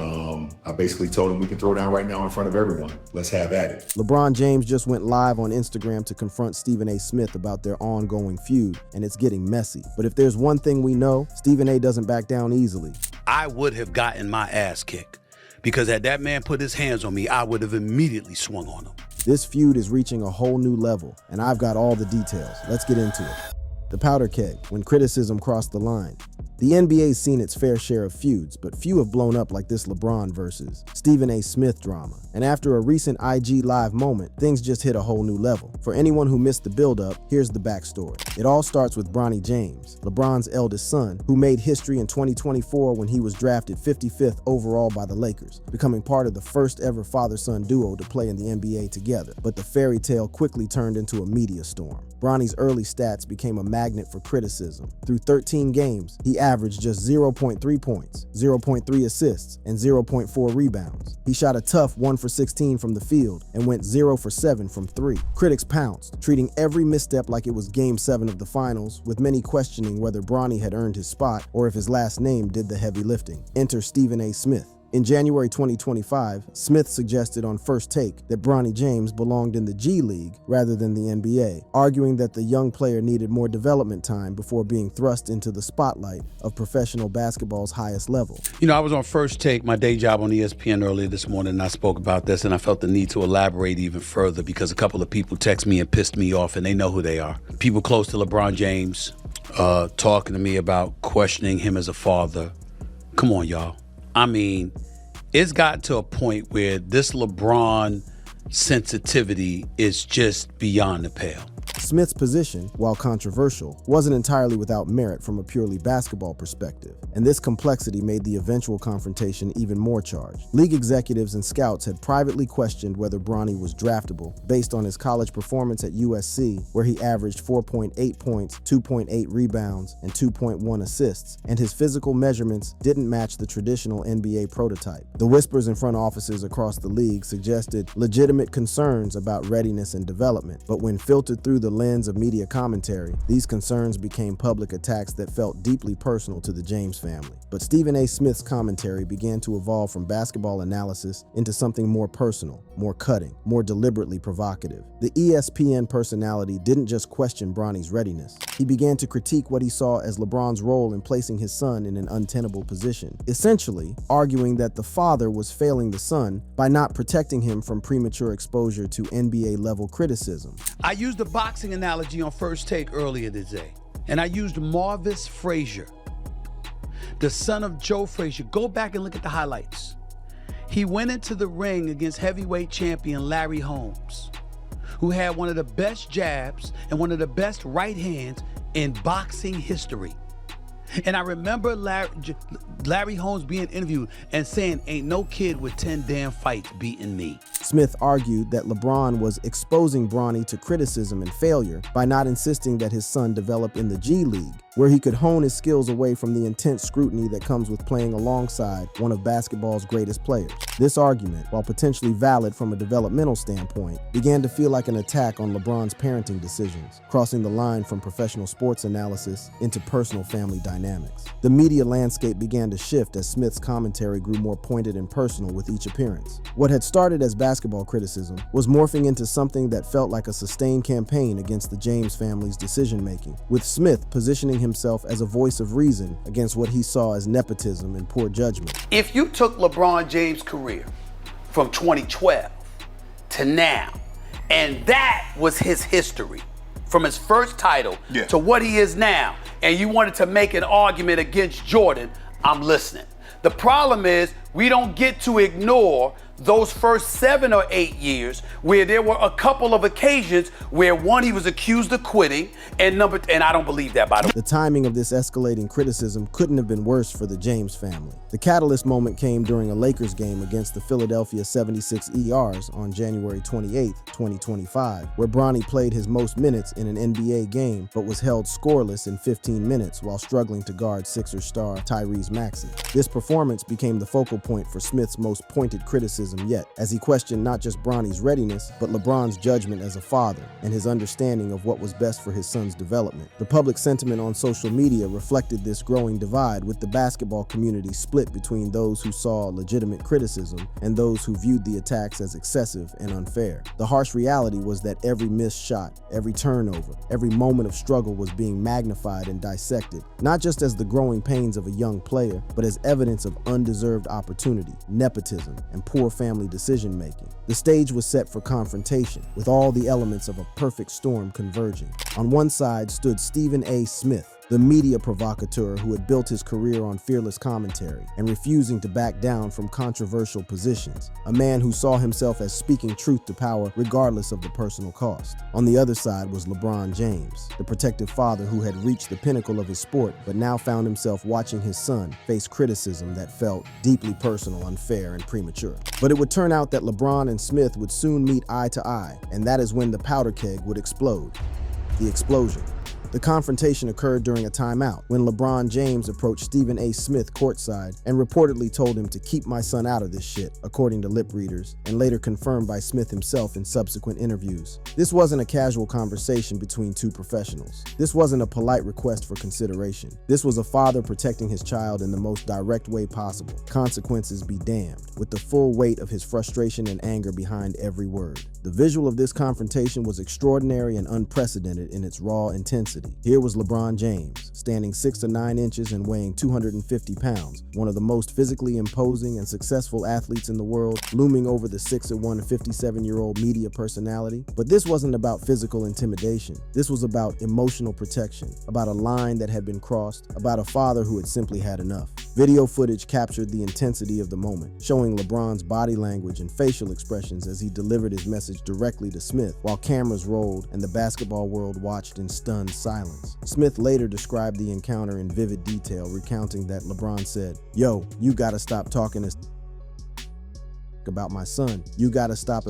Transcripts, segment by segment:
I basically told him we can throw down right now in front of everyone. Let's have at it. LeBron James just went live on Instagram to confront Stephen A. Smith about their ongoing feud, and it's getting messy. But if there's one thing we know, Stephen A. doesn't back down easily. I would have gotten my ass kicked because had that man put his hands on me, I would have immediately swung on him. This feud is reaching a whole new level, and I've got all the details. Let's get into it. The powder keg, when criticism crossed the line. The NBA's seen its fair share of feuds, but few have blown up like this LeBron versus Stephen A. Smith drama. And after a recent IG Live moment, things just hit a whole new level. For anyone who missed the build-up, here's the backstory. It all starts with Bronny James, LeBron's eldest son, who made history in 2024 when he was drafted 55th overall by the Lakers, becoming part of the first ever father-son duo to play in the NBA together. But the fairy tale quickly turned into a media storm. Bronny's early stats became a magnet for criticism. Through 13 games, he averaged just 0.3 points, 0.3 assists, and 0.4 rebounds. He shot a tough 1 for 16 from the field and went 0 for 7 from 3. Critics pounced, treating every misstep like it was Game 7 of the finals, with many questioning whether Bronny had earned his spot or if his last name did the heavy lifting. Enter Stephen A. Smith. In January 2025, Smith suggested on First Take that Bronny James belonged in the G League rather than the NBA, arguing that the young player needed more development time before being thrust into the spotlight of professional basketball's highest level. You know, I was on First Take, my day job on ESPN earlier this morning, and I spoke about this, and I felt the need to elaborate even further because a couple of people text me and pissed me off, and they know who they are. People close to LeBron James talking to me about questioning him as a father. Come on, y'all. I mean, it's gotten to a point where this LeBron sensitivity is just beyond the pale. Smith's position, while controversial, wasn't entirely without merit from a purely basketball perspective, and this complexity made the eventual confrontation even more charged. League executives and scouts had privately questioned whether Bronny was draftable based on his college performance at USC, where he averaged 4.8 points, 2.8 rebounds, and 2.1 assists, and his physical measurements didn't match the traditional NBA prototype. The whispers in front offices across the league suggested legitimate concerns about readiness and development, but when filtered through the lens of media commentary, these concerns became public attacks that felt deeply personal to the James family. But Stephen A. Smith's commentary began to evolve from basketball analysis into something more personal, more cutting, more deliberately provocative. The ESPN personality didn't just question Bronny's readiness. He began to critique what he saw as LeBron's role in placing his son in an untenable position, essentially arguing that the father was failing the son by not protecting him from premature exposure to NBA-level criticism. I used a boxing analogy on First Take earlier today, and I used Marvis Frazier, the son of Joe Frazier. Go back and look at the highlights. He went into the ring against heavyweight champion Larry Holmes, who had one of the best jabs and one of the best right hands in boxing history. And I remember Larry Holmes being interviewed and saying, "Ain't no kid with 10 damn fights beating me." Smith argued that LeBron was exposing Bronny to criticism and failure by not insisting that his son develop in the G League, where he could hone his skills away from the intense scrutiny that comes with playing alongside one of basketball's greatest players. This argument, while potentially valid from a developmental standpoint, began to feel like an attack on LeBron's parenting decisions, crossing the line from professional sports analysis into personal family dynamics. The media landscape began to shift as Smith's commentary grew more pointed and personal with each appearance. What had started as basketball criticism was morphing into something that felt like a sustained campaign against the James family's decision-making, with Smith positioning himself as a voice of reason against what he saw as nepotism and poor judgment. If you took LeBron James' career from 2012 to now, and that was his history, from his first title to what he is now, and you wanted to make an argument against Jordan, I'm listening. The problem is we don't get to ignore those first 7 or 8 years where there were a couple of occasions where one, he was accused of quitting, and I don't believe that, by the way. The timing of this escalating criticism couldn't have been worse for the James family. The catalyst moment came during a Lakers game against the Philadelphia 76ers on January 28, 2025, where Bronny played his most minutes in an NBA game but was held scoreless in 15 minutes while struggling to guard Sixers star Tyrese Maxey. This performance became the focal point for Smith's most pointed criticism criticism yet, as he questioned not just Bronny's readiness, but LeBron's judgment as a father and his understanding of what was best for his son's development. The public sentiment on social media reflected this growing divide, with the basketball community split between those who saw legitimate criticism and those who viewed the attacks as excessive and unfair. The harsh reality was that every missed shot, every turnover, every moment of struggle was being magnified and dissected, not just as the growing pains of a young player, but as evidence of undeserved opportunity, nepotism, and poor family decision-making. The stage was set for confrontation, with all the elements of a perfect storm converging. On one side stood Stephen A. Smith, the media provocateur who had built his career on fearless commentary and refusing to back down from controversial positions, a man who saw himself as speaking truth to power regardless of the personal cost. On the other side was LeBron James, the protective father who had reached the pinnacle of his sport but now found himself watching his son face criticism that felt deeply personal, unfair, and premature. But it would turn out that LeBron and Smith would soon meet eye to eye, and that is when the powder keg would explode. The explosion. The confrontation occurred during a timeout when LeBron James approached Stephen A. Smith courtside and reportedly told him to keep my son out of this shit, according to lip readers, and later confirmed by Smith himself in subsequent interviews. This wasn't a casual conversation between two professionals. This wasn't a polite request for consideration. This was a father protecting his child in the most direct way possible. Consequences be damned, with the full weight of his frustration and anger behind every word. The visual of this confrontation was extraordinary and unprecedented in its raw intensity. Here was LeBron James, standing 6 to 9 inches and weighing 250 pounds, one of the most physically imposing and successful athletes in the world, looming over the 6'1", 57-year-old media personality. But this wasn't about physical intimidation. This was about emotional protection, about a line that had been crossed, about a father who had simply had enough. Video footage captured the intensity of the moment, showing LeBron's body language and facial expressions as he delivered his message directly to Smith, while cameras rolled and the basketball world watched in stunned silence. Smith later described the encounter in vivid detail, recounting that LeBron said, "Yo, you gotta stop talking about my son. You gotta stop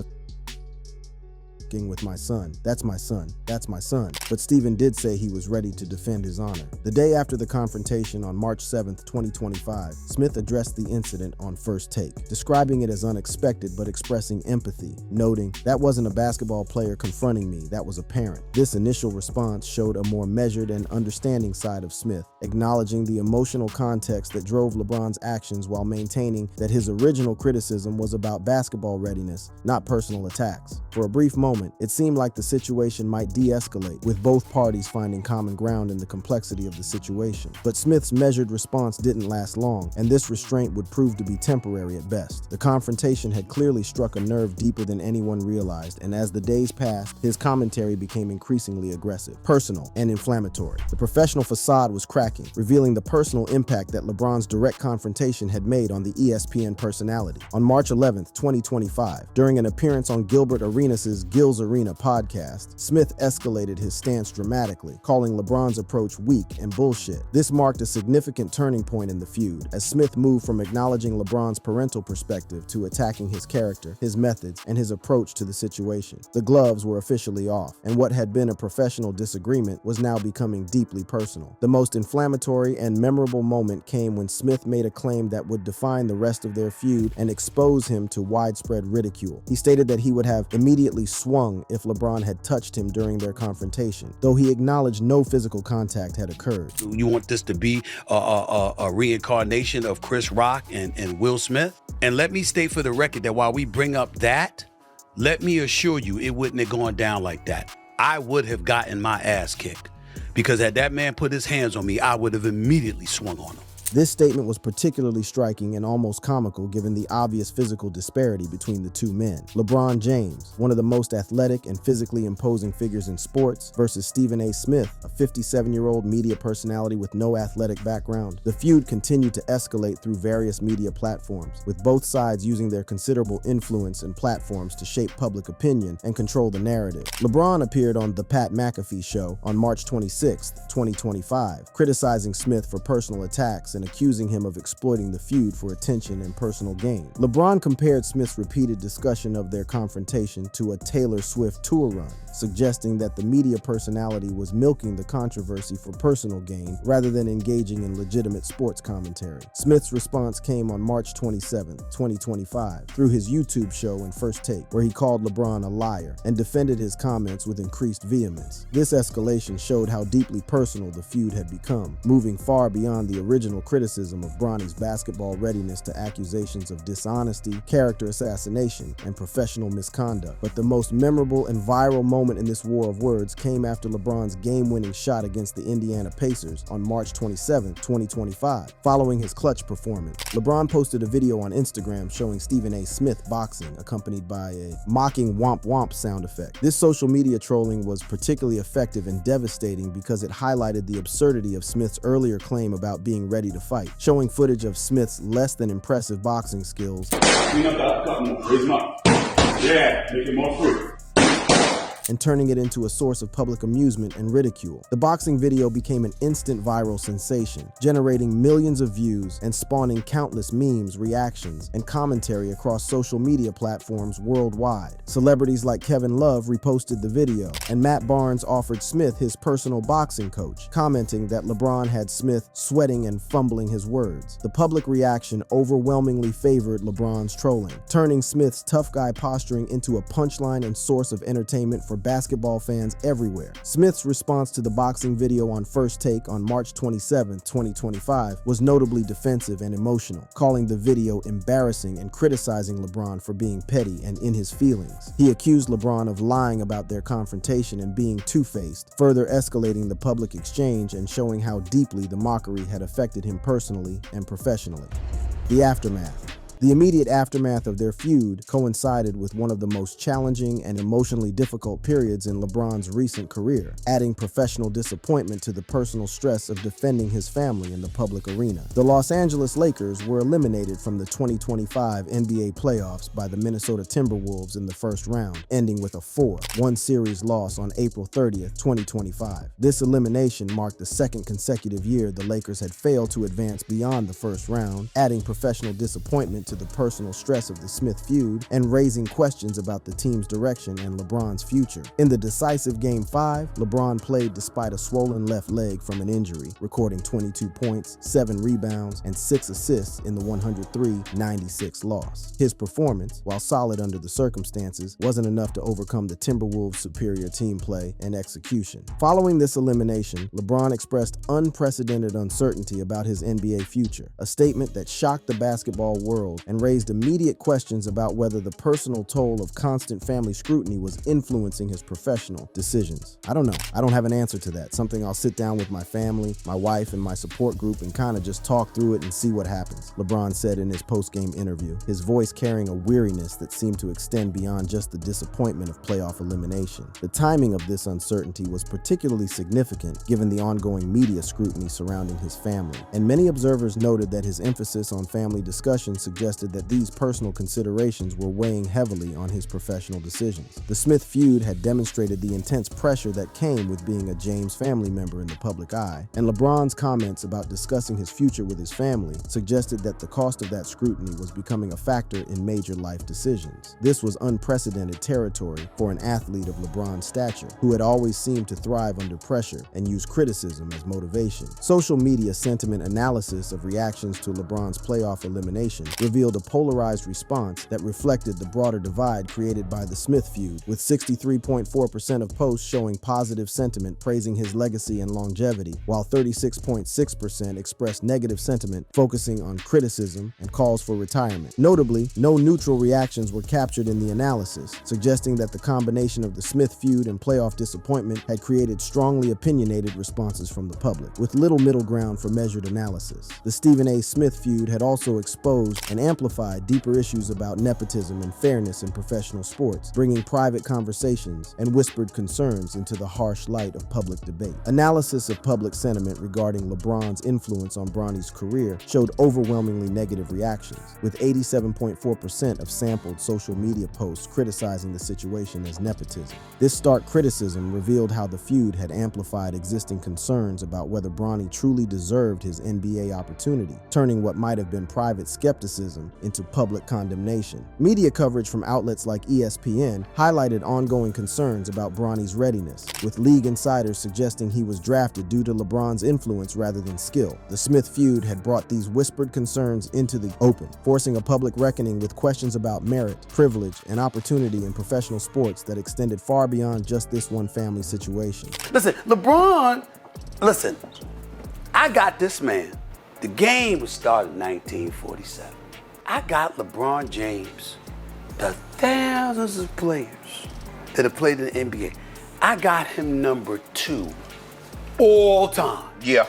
with my son. That's my son. That's my son." But Stephen did say he was ready to defend his honor. The day after the confrontation on March 7th, 2025, Smith addressed the incident on First Take, describing it as unexpected but expressing empathy, noting, "That wasn't a basketball player confronting me, that was a parent." This initial response showed a more measured and understanding side of Smith, acknowledging the emotional context that drove LeBron's actions while maintaining that his original criticism was about basketball readiness, not personal attacks. For a brief moment, it seemed like the situation might de-escalate, with both parties finding common ground in the complexity of the situation. But Smith's measured response didn't last long, and this restraint would prove to be temporary at best. The confrontation had clearly struck a nerve deeper than anyone realized, and as the days passed, his commentary became increasingly aggressive, personal, and inflammatory. The professional facade was cracking, revealing the personal impact that LeBron's direct confrontation had made on the ESPN personality. On March 11th, 2025, during an appearance on Gilbert Arenas' Gil's Arena podcast, Smith escalated his stance dramatically, calling LeBron's approach weak and bullshit. This marked a significant turning point in the feud, as Smith moved from acknowledging LeBron's parental perspective to attacking his character, his methods, and his approach to the situation. The gloves were officially off, and what had been a professional disagreement was now becoming deeply personal. The most inflammatory and memorable moment came when Smith made a claim that would define the rest of their feud and expose him to widespread ridicule. He stated that he would have immediately swung if LeBron had touched him during their confrontation, though he acknowledged no physical contact had occurred. You want this to be a reincarnation of Chris Rock and Will Smith? And let me state for the record that while we bring up that, let me assure you it wouldn't have gone down like that. I would have gotten my ass kicked, because had that man put his hands on me, I would have immediately swung on him. This statement was particularly striking and almost comical given the obvious physical disparity between the two men. LeBron James, one of the most athletic and physically imposing figures in sports, versus Stephen A. Smith, a 57-year-old media personality with no athletic background. The feud continued to escalate through various media platforms, with both sides using their considerable influence and platforms to shape public opinion and control the narrative. LeBron appeared on The Pat McAfee Show on March 26, 2025, criticizing Smith for personal attacks and accusing him of exploiting the feud for attention and personal gain. LeBron compared Smith's repeated discussion of their confrontation to a Taylor Swift tour run, suggesting that the media personality was milking the controversy for personal gain rather than engaging in legitimate sports commentary. Smith's response came on March 27, 2025, through his YouTube show in First Take, where he called LeBron a liar and defended his comments with increased vehemence. This escalation showed how deeply personal the feud had become, moving far beyond the original criticism of Bronny's basketball readiness to accusations of dishonesty, character assassination, and professional misconduct. But the most memorable and viral moment in this war of words came after LeBron's game-winning shot against the Indiana Pacers on March 27, 2025. Following his clutch performance, LeBron posted a video on Instagram showing Stephen A. Smith boxing, accompanied by a mocking womp womp sound effect. This social media trolling was particularly effective and devastating because it highlighted the absurdity of Smith's earlier claim about being ready to fight, showing footage of Smith's less than impressive boxing skills. Clean up that cut, raise him up. Yeah, make it more free. And turning it into a source of public amusement and ridicule. The boxing video became an instant viral sensation, generating millions of views and spawning countless memes, reactions, and commentary across social media platforms worldwide. Celebrities like Kevin Love reposted the video, and Matt Barnes offered Smith his personal boxing coach, commenting that LeBron had Smith sweating and fumbling his words. The public reaction overwhelmingly favored LeBron's trolling, turning Smith's tough guy posturing into a punchline and source of entertainment for basketball fans everywhere. Smith's response to the boxing video on First Take on March 27, 2025 was notably defensive and emotional, calling the video embarrassing and criticizing LeBron for being petty and in his feelings. He accused LeBron of lying about their confrontation and being two-faced, further escalating the public exchange and showing how deeply the mockery had affected him personally and professionally. The aftermath. The immediate aftermath of their feud coincided with one of the most challenging and emotionally difficult periods in LeBron's recent career, adding professional disappointment to the personal stress of defending his family in the public arena. The Los Angeles Lakers were eliminated from the 2025 NBA playoffs by the Minnesota Timberwolves in the first round, ending with a 4-1 series loss on April 30th, 2025. This elimination marked the second consecutive year the Lakers had failed to advance beyond the first round, adding professional disappointment to the personal stress of the Smith feud and raising questions about the team's direction and LeBron's future. In the decisive Game 5, LeBron played despite a swollen left leg from an injury, recording 22 points, 7 rebounds, and 6 assists in the 103-96 loss. His performance, while solid under the circumstances, wasn't enough to overcome the Timberwolves' superior team play and execution. Following this elimination, LeBron expressed unprecedented uncertainty about his NBA future, a statement that shocked the basketball world and raised immediate questions about whether the personal toll of constant family scrutiny was influencing his professional decisions. I don't know. I don't have an answer to that. Something I'll sit down with my family, my wife, and my support group and kind of just talk through it and see what happens, LeBron said in his post-game interview, his voice carrying a weariness that seemed to extend beyond just the disappointment of playoff elimination. The timing of this uncertainty was particularly significant given the ongoing media scrutiny surrounding his family, and many observers noted that his emphasis on family discussion suggested that these personal considerations were weighing heavily on his professional decisions. The Smith feud had demonstrated the intense pressure that came with being a James family member in the public eye, and LeBron's comments about discussing his future with his family suggested that the cost of that scrutiny was becoming a factor in major life decisions. This was unprecedented territory for an athlete of LeBron's stature, who had always seemed to thrive under pressure and use criticism as motivation. Social media sentiment analysis of reactions to LeBron's playoff elimination revealed a polarized response that reflected the broader divide created by the Smith feud, with 63.4% of posts showing positive sentiment praising his legacy and longevity, while 36.6% expressed negative sentiment focusing on criticism and calls for retirement. Notably, no neutral reactions were captured in the analysis, suggesting that the combination of the Smith feud and playoff disappointment had created strongly opinionated responses from the public, with little middle ground for measured analysis. The Stephen A. Smith feud had also exposed and amplified deeper issues about nepotism and fairness in professional sports, bringing private conversations and whispered concerns into the harsh light of public debate. Analysis of public sentiment regarding LeBron's influence on Bronny's career showed overwhelmingly negative reactions, with 87.4% of sampled social media posts criticizing the situation as nepotism. This stark criticism revealed how the feud had amplified existing concerns about whether Bronny truly deserved his NBA opportunity, turning what might have been private skepticism into public condemnation. Media coverage from outlets like ESPN highlighted ongoing concerns about Bronny's readiness, with league insiders suggesting he was drafted due to LeBron's influence rather than skill. The Smith feud had brought these whispered concerns into the open, forcing a public reckoning with questions about merit, privilege, and opportunity in professional sports that extended far beyond just this one family situation. Listen, LeBron, listen, I got this man. The game was started in 1947. I got LeBron James, the thousands of players that have played in the NBA. I got him number 2 all time. Yeah.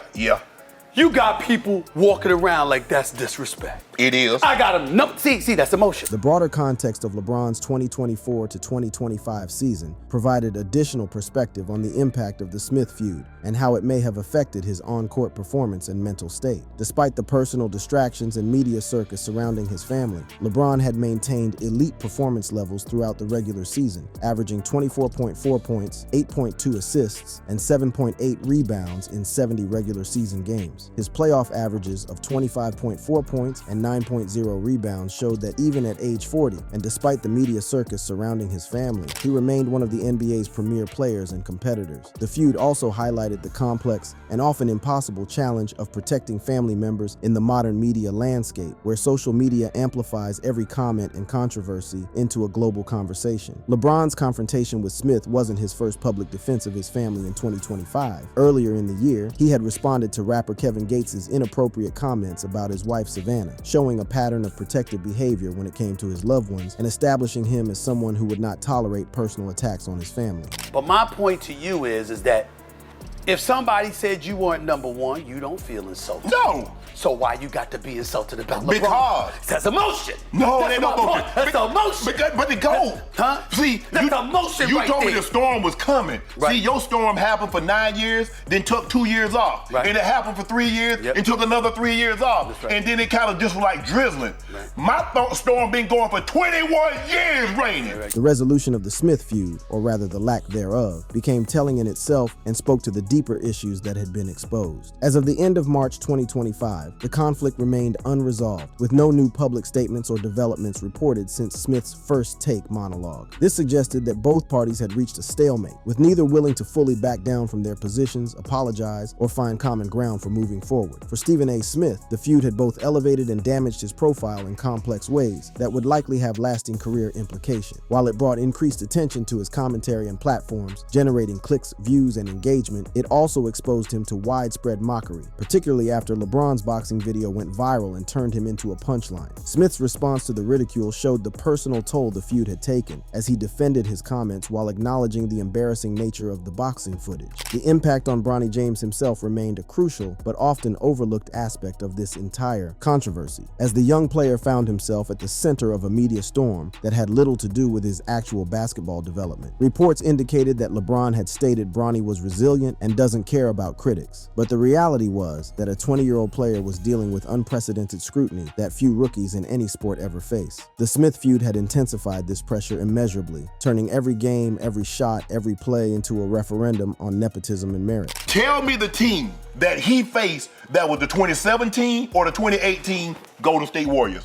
You got people walking around like that's disrespect. It is. I got him. No, see, that's emotion. The broader context of LeBron's 2024 to 2025 season provided additional perspective on the impact of the Smith feud and how it may have affected his on-court performance and mental state. Despite the personal distractions and media circus surrounding his family, LeBron had maintained elite performance levels throughout the regular season, averaging 24.4 points, 8.2 assists, and 7.8 rebounds in 70 regular season games. His playoff averages of 25.4 points and 9.0 rebounds showed that even at age 40, and despite the media circus surrounding his family, he remained one of the NBA's premier players and competitors. The feud also highlighted the complex and often impossible challenge of protecting family members in the modern media landscape, where social media amplifies every comment and controversy into a global conversation. LeBron's confrontation with Smith wasn't his first public defense of his family in 2025. Earlier in the year, he had responded to rapper Kevin Gates' inappropriate comments about his wife Savannah, showing a pattern of protective behavior when it came to his loved ones and establishing him as someone who would not tolerate personal attacks on his family. But my point to you is that if somebody said you weren't number 1, you don't feel insulted. No. So why you got to be insulted about LeBron? Because. That's emotion. No, that's it ain't no emotion. That's emotion. But it goes. Huh? See, that's emotion you right told there. me the storm was coming. Right. See, your storm happened for 9 years, then took 2 years off. Right. And it happened for 3 years Yep. and took another 3 years off. That's right. And then it kind of just was like drizzling. Right. My storm been going for 21 years raining. Right. The resolution of the Smith feud, or rather the lack thereof, became telling in itself and spoke to the deeper issues that had been exposed. As of the end of March 2025, the conflict remained unresolved, with no new public statements or developments reported since Smith's first take monologue. This suggested that both parties had reached a stalemate, with neither willing to fully back down from their positions, apologize, or find common ground for moving forward. For Stephen A. Smith, the feud had both elevated and damaged his profile in complex ways that would likely have lasting career implication. While it brought increased attention to his commentary and platforms, generating clicks, views, and engagement, it also exposed him to widespread mockery, particularly after LeBron's boxing video went viral and turned him into a punchline. Smith's response to the ridicule showed the personal toll the feud had taken, as he defended his comments while acknowledging the embarrassing nature of the boxing footage. The impact on Bronny James himself remained a crucial but often overlooked aspect of this entire controversy, as the young player found himself at the center of a media storm that had little to do with his actual basketball development. Reports indicated that LeBron had stated Bronny was resilient and doesn't care about critics, but the reality was that a 20-year-old player was dealing with unprecedented scrutiny that few rookies in any sport ever face. The Smith feud had intensified this pressure immeasurably, turning every game, every shot, every play into a referendum on nepotism and merit. Tell me the team that he faced that was the 2017 or the 2018 Golden State Warriors.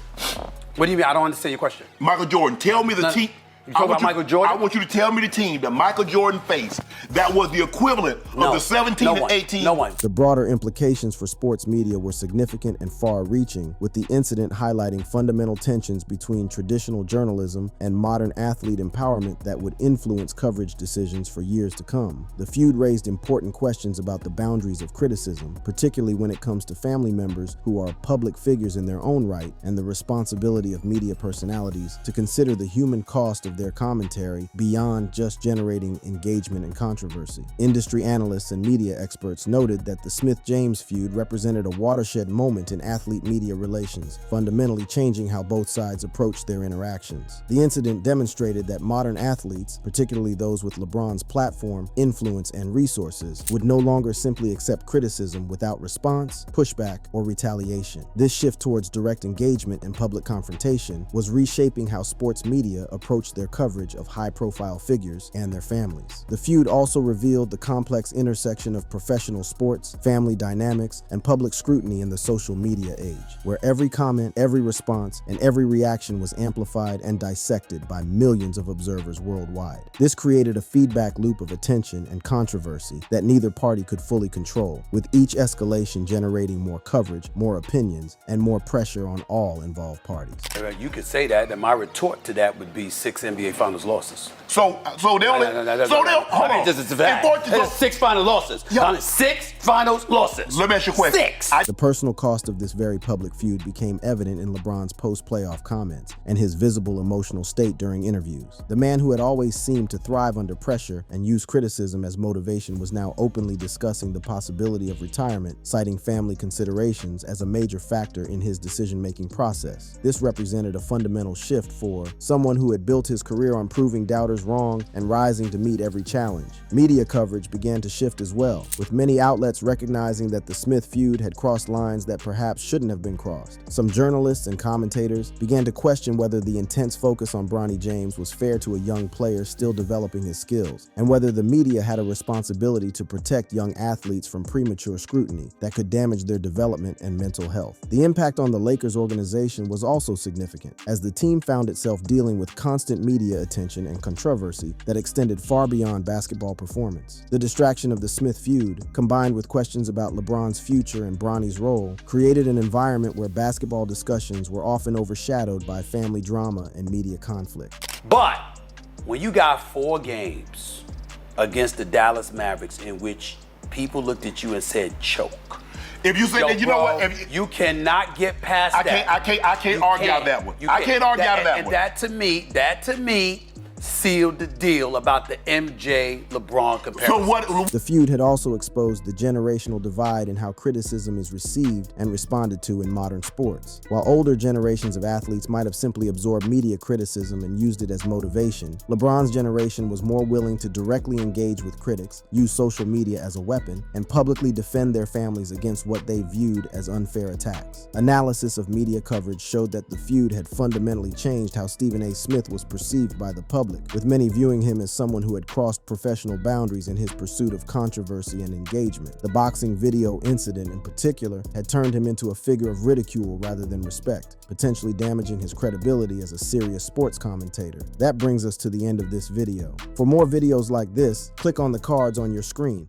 What do you mean? I don't understand your question. Michael Jordan, tell me the team. You talking about Michael Jordan? I want you to tell me the team that Michael Jordan faced that was the equivalent of the 17 and 18. No one. The broader implications for sports media were significant and far-reaching, with the incident highlighting fundamental tensions between traditional journalism and modern athlete empowerment that would influence coverage decisions for years to come. The feud raised important questions about the boundaries of criticism, particularly when it comes to family members who are public figures in their own right, and the responsibility of media personalities to consider the human cost of of their commentary beyond just generating engagement and controversy. Industry analysts and media experts noted that the Smith-James feud represented a watershed moment in athlete-media relations, fundamentally changing how both sides approached their interactions. The incident demonstrated that modern athletes, particularly those with LeBron's platform, influence, and resources, would no longer simply accept criticism without response, pushback, or retaliation. This shift towards direct engagement and public confrontation was reshaping how sports media approached their coverage of high-profile figures and their families. The feud also revealed the complex intersection of professional sports, family dynamics, and public scrutiny in the social media age, where every comment, every response, and every reaction was amplified and dissected by millions of observers worldwide. This created a feedback loop of attention and controversy that neither party could fully control, with each escalation generating more coverage, more opinions, and more pressure on all involved parties. You could say that, and my retort to that would be 6 NBA Finals losses. So they only. Hold on. There's 6 final losses. Yeah. 6 finals losses. Let me ask you a question. 6. The personal cost of this very public feud became evident in LeBron's post-playoff comments and his visible emotional state during interviews. The man who had always seemed to thrive under pressure and use criticism as motivation was now openly discussing the possibility of retirement, citing family considerations as a major factor in his decision-making process. This represented a fundamental shift for someone who had built his career on proving doubters wrong and rising to meet every challenge. Media coverage began to shift as well, with many outlets recognizing that the Smith feud had crossed lines that perhaps shouldn't have been crossed. Some journalists and commentators began to question whether the intense focus on Bronny James was fair to a young player still developing his skills, and whether the media had a responsibility to protect young athletes from premature scrutiny that could damage their development and mental health. The impact on the Lakers organization was also significant, as the team found itself dealing with constant media attention and controversy that extended far beyond basketball performance. The distraction of the Smith feud, combined with questions about LeBron's future and Bronny's role, created an environment where basketball discussions were often overshadowed by family drama and media conflict. But when you got 4 games against the Dallas Mavericks in which people looked at you and said choke. If you say that, you know what? You cannot get past that. I can't argue out that one. I can't argue out of that one. And that to me sealed the deal about the MJ-LeBron comparison. So what? The feud had also exposed the generational divide in how criticism is received and responded to in modern sports. While older generations of athletes might have simply absorbed media criticism and used it as motivation, LeBron's generation was more willing to directly engage with critics, use social media as a weapon, and publicly defend their families against what they viewed as unfair attacks. Analysis of media coverage showed that the feud had fundamentally changed how Stephen A. Smith was perceived by the public, with many viewing him as someone who had crossed professional boundaries in his pursuit of controversy and engagement. The boxing video incident in particular had turned him into a figure of ridicule rather than respect, potentially damaging his credibility as a serious sports commentator. That brings us to the end of this video. For more videos like this, click on the cards on your screen.